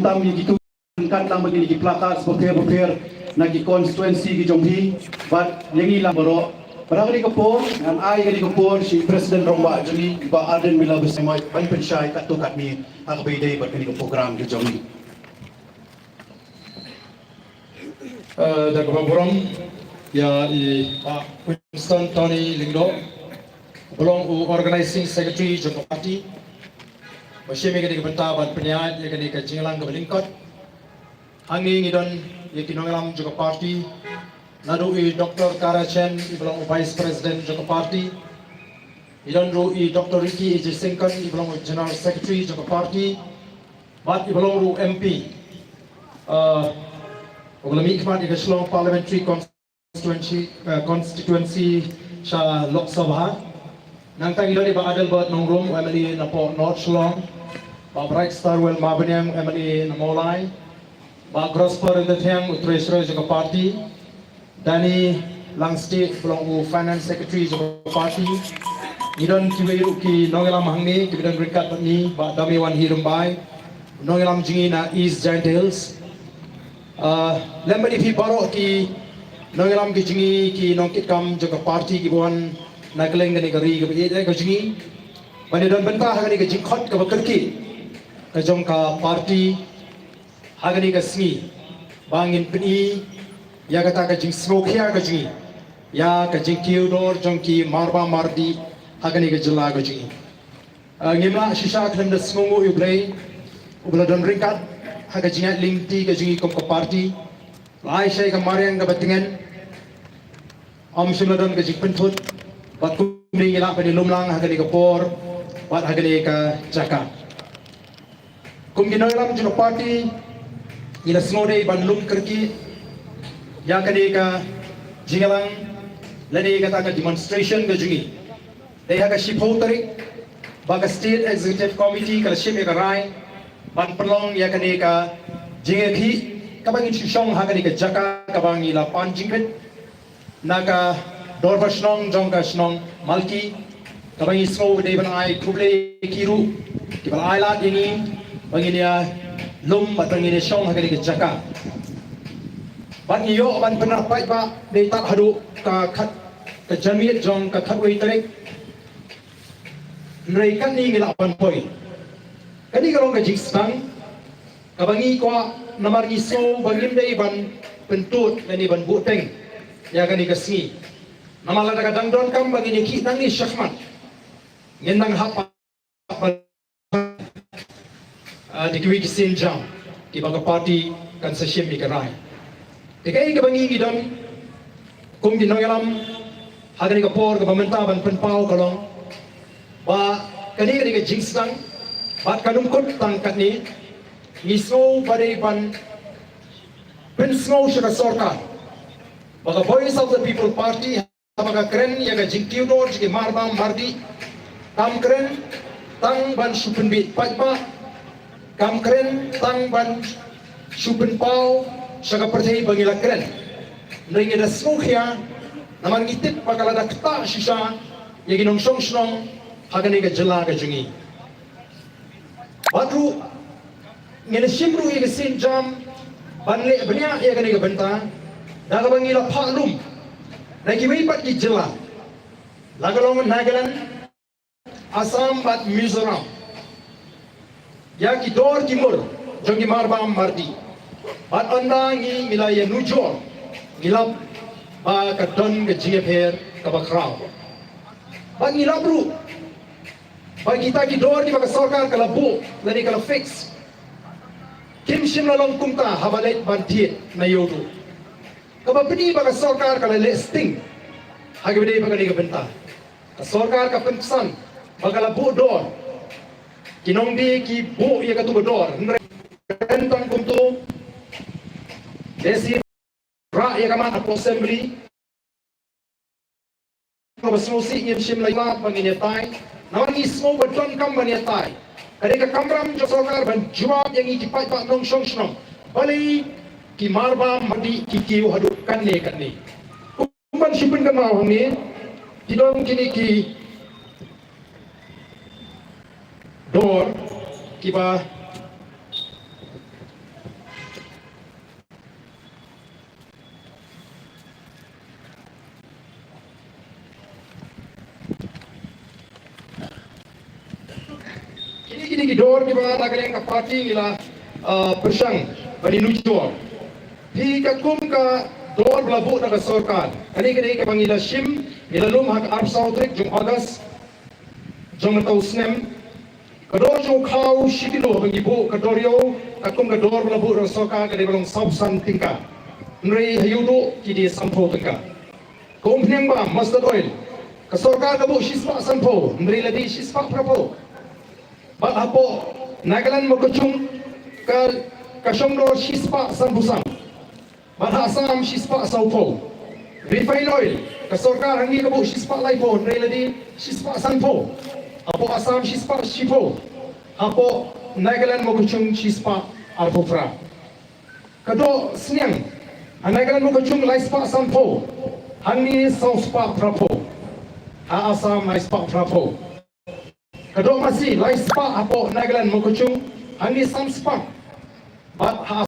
tam gitu kan tam begini di plakat beper nagi konstituensi di Jomhi but yang ilang boro barang ni kapo ngan ay kali kapo si Presiden Romba jadi ba aden mila bersama ban pensyai kat tu kat ni akbai dai ber kali program di Jomhi dah kebaburan ya Pak Winston Tony Lingdo belum organizing secretary Joko Party masih mereka dikebenta ban penyiat yang kini kejinglang ke Belingkot hangi ngidon yang kinongelam Joko Party nadu Dr. Kara Chen belum Vice President Joko Party idon ru Dr. Ricky Ej Singkon belum General Secretary Joko Party bat belum ru MP Uglami Ikmat yang Shillong Parliamentary Constituency sa Lok Sabha nang tangilo ni Pak Adelbert Nongrum MLA na po North Shillong Pak Bright Starwell Mabanyang MLA na Molay Pak Grosper Indathyang Treasurer Joko Party Dani Langstik Pelong Finance Secretary Joko Party Idon Kiwiru Ki Nongelam Hangni Kibidon Ringkat ni Pak Damiwan Hirumbay Nongelam Jingi na East Giant Hills lembar ipi baru ki nongelam ki jingi ki nongkit kam Joko Party ki buan nakleng gani gari ki ke jingi bani don benta hagani ke jingkhot ke bakerki ke jong ka party hagani ke sngi bangin peni ya kata ke jing smoke ya ke jingi ya ke jing kiudor jong ki marba mardi hagani ke jela ke jingi ngimla shisha klem de smongu ublay ubla don ringkat haga jingat lingti ke jingi kom ko party lai syai kemarin ke batingan om suladon ke jing pentut bat kumring ila pe lumlang haga ni ke por bat haga ni ke jaka kum ginolam Joko Party ila smode ban lum kerki ya ka ni ka jingalang lani kata ka demonstration ke jingi dei haga shipo tarik baga state executive committee ka ship ka rai ban pelong ya kani ka jingeki kabangin shisong ha kani ka jaka kabangi la pan jingret naka dorba snong jongka snong malki kabangi smo de ban ai kuble kiru ki ban ai la ini bangin ya lum batangin song ha kani ka jaka ban yo ban benar pai ba de tak hadu ka khat ka jamiat jong ka khatwei trek nrei kan ni ngila ban poi kani kalau ke jingstang kabangi ko namar iso bangim dai ban pentut kani ban buteng ya kani kasni namala daga dangdon kam bangi ni ki tangi syahmat ngendang hapa dikwi kisin jam ki baga party kan sesiem ni karai dikai ke bangi gidon kum di noyalam hagani ka por ka pamenta ban penpau kalong ba kani ke jingstang bat kanum kot tangkat ni ngisau badai ban pensau syara sorka baka Voice of the People Party baka keren yaga jingkiu dor jiki marbam mardi kam keren tang ban supen bit pajba kam keren tang ban supen pau syaga percaya bangila keren neringi da smukhya naman ngitip bakal ada keta sisa yagi nong song snong hagani ga jela ga jungi Badru ngene simru ye sin jam banle benya ye kane benta daga bangila phalum nagi wei pat ki jela lagalong Nagaland Assam bat Mizoram ya ki dor timur jongi marbam mardi bat anda ngi milaya nujor ngilap ba ka don ke jepher ka bakrao ba ngilap ru bagi kita ki dor di baka sarkar kala bu lani kala fix kim shimla long kumta habalet bantiet na yodu kaba pini baka sarkar kala listing hagi bede baka ni benta ka sarkar ka pensan baka la bu dor kinong di ki bu ya ka tu dor rentang kumtu desi ra ya kaman assembly ko basnosi ngim shimla la banginetai nawan ismo beton kam baniatai kadeka kamram jo sarkar ban jawab yang ikipai pak nong song snong bali ki marba madi ki kiu hadu kanne kumban sipun kan mau ni tidong kini ki dor kiba kini gidor di bawah nagaleng ka party ila persang bani nujor. Hi ka kum ka dor blabu na sorkar. Kani ka pangila shim ila lum hak arsautric jung August jung tausnem. Kador jung kau shikilo bagi bu kadorio akum kador blabu na sorkar kani balong sabsan tingka. Nrei hayudo kidi sampo tingka. Kumpnyang ba mustard oil. Kasorkar kabu shispa sampo, nrei ladi shispa prapo. Bat hapo nagalan mo kuchung kasyongdo shispa sampusang. Bat hasam shispa saupo. Refined oil. Kasorkar hangi kabu shispa laipo, nrei ladi shispa sampo. Hapo asam shispa shipo. Hapo nagalan mo kuchung shispa alpofra. Kado sniang. Nagalan mo kuchung laispa sampo. Hangi sauspa prapo. Asam laispa prapo. Kadok masih lai spa apo nagalan mo kuchung hangi sam spa. Bat